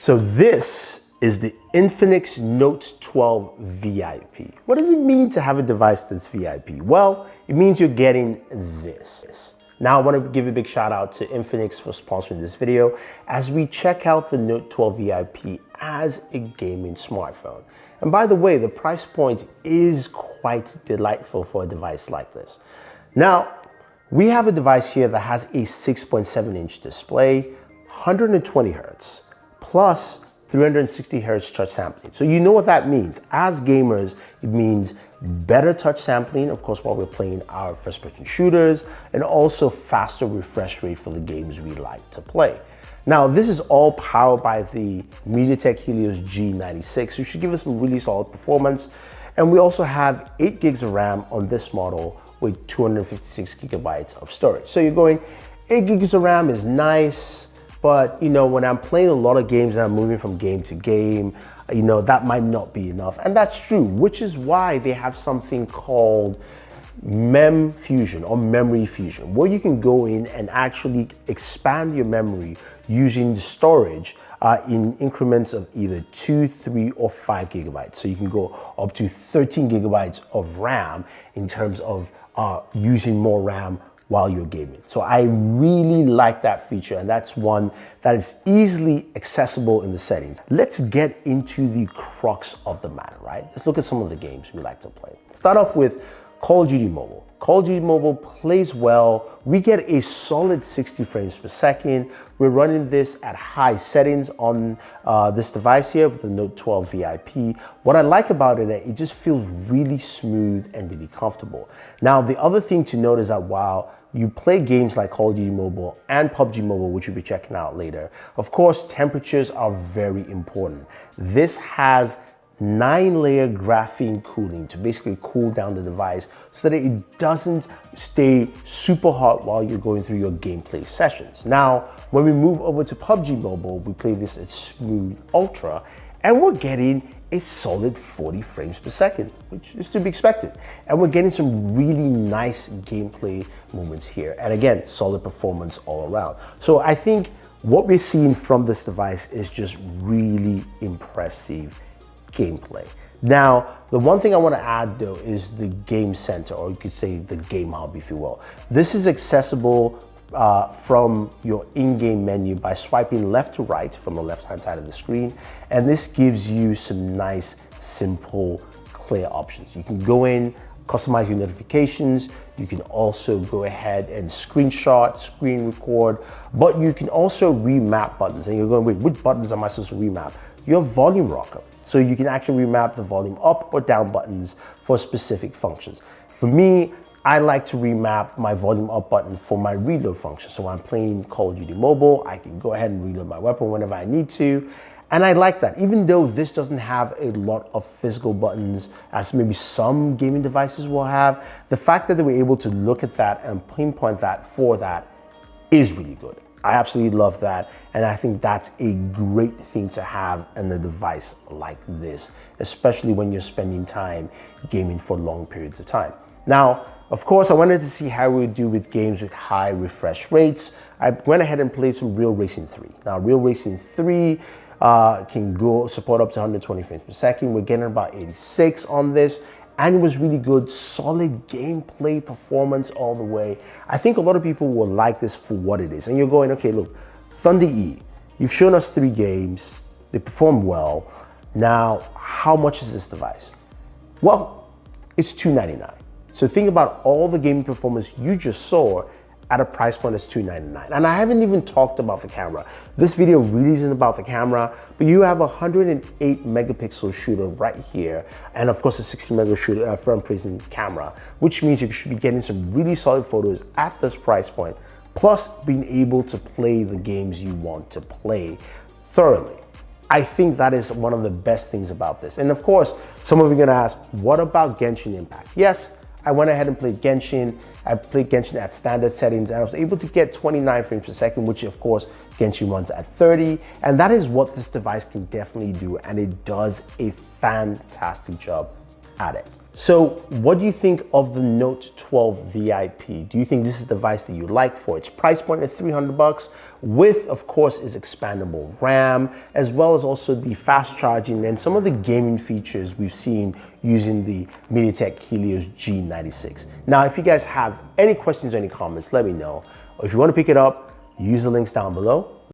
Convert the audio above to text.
So this is the Infinix Note 12 VIP. What does it mean to have a device that's VIP? Well, it means you're getting this. Now I want to give a big shout out to Infinix for sponsoring this video as we check out the Note 12 VIP as a gaming smartphone. And by the way, the price point is quite delightful for a device like this. Now, we have a device here that has a 6.7-inch display, 120 Hertz, plus 360 Hertz touch sampling. So you know what that means. As gamers, it means better touch sampling, of course, while we're playing our first-person shooters, and also faster refresh rate for the games we like to play. Now, this is all powered by the MediaTek Helio's G96, which should give us some really solid performance. And we also have 8 gigs of RAM on this model with 256 gigabytes of storage. So you're going, 8 gigs of RAM is nice, but you know, when I'm playing a lot of games and I'm moving from game to game, you know, that might not be enough. And that's true, which is why they have something called Mem Fusion or Memory Fusion, where you can go in and actually expand your memory using the storage in increments of either 2, 3, or 5 gigabytes. So you can go up to 13 gigabytes of RAM in terms of using more RAM while you're gaming. So I really like that feature, and that's one that is easily accessible in the settings. Let's get into the crux of the matter, right? Let's look at some of the games we like to play. Start off with Call of Duty Mobile. Call of Duty Mobile plays well. We get a solid 60 frames per second. We're running this at high settings on this device here with the Note 12 VIP. What I like about it, it just feels really smooth and really comfortable. Now, the other thing to note is that while you play games like Call of Duty Mobile and PUBG Mobile, which we'll be checking out later, of course, temperatures are very important. This has 9-layer graphene cooling to basically cool down the device so that it doesn't stay super hot while you're going through your gameplay sessions. Now, when we move over to PUBG Mobile, we play this at Smooth Ultra, and we're getting a solid 40 frames per second, which is to be expected. And we're getting some really nice gameplay moments here. And again, solid performance all around. So I think what we're seeing from this device is just really impressive gameplay. Now, the one thing I want to add though is the Game Center, or you could say the Game Hub, if you will. This is accessible from your in-game menu by swiping left to right from the left-hand side of the screen. And this gives you some nice, simple, clear options. You can go in, customize your notifications. You can also go ahead and screenshot, screen record, but you can also remap buttons. And you're going, wait, which buttons am I supposed to remap? Your volume rocker. So you can actually remap the volume up or down buttons for specific functions. For me, I like to remap my volume up button for my reload function. So when I'm playing Call of Duty Mobile, I can go ahead and reload my weapon whenever I need to. And I like that, even though this doesn't have a lot of physical buttons as maybe some gaming devices will have, the fact that they were able to look at that and pinpoint that for that is really good. I absolutely love that, and I think that's a great thing to have in a device like this, especially when you're spending time gaming for long periods of time. Now, of course, I wanted to see how we would do with games with high refresh rates. I went ahead and played some Real Racing 3. Now, Real Racing 3 can go support up to 120 frames per second. We're getting about 86 on this. And it was really good, solid gameplay performance all the way. I think a lot of people will like this for what it is. And you're going, okay, look, Thunder E, you've shown us 3 games, they perform well. Now, how much is this device? Well, it's $299. So think about all the gaming performance you just saw at a price point that's $299. And I haven't even talked about the camera. This video really isn't about the camera, but you have a 108 megapixel shooter right here. And of course a 60 megapixel front-facing camera, which means you should be getting some really solid photos at this price point, plus being able to play the games you want to play thoroughly. I think that is one of the best things about this. And of course, some of you are gonna ask, what about Genshin Impact? Yes, I went ahead and played Genshin. I played Genshin at standard settings, and I was able to get 29 frames per second, which of course Genshin runs at 30. And that is what this device can definitely do, and it does a fantastic job at it. So what do you think of the Note 12 VIP? Do you think this is the device that you like for its price point at $300 with, of course, its expandable RAM, as well as also the fast charging and some of the gaming features we've seen using the MediaTek Helio's G96? Now, if you guys have any questions or any comments, let me know. Or if you want to pick it up, use the links down below.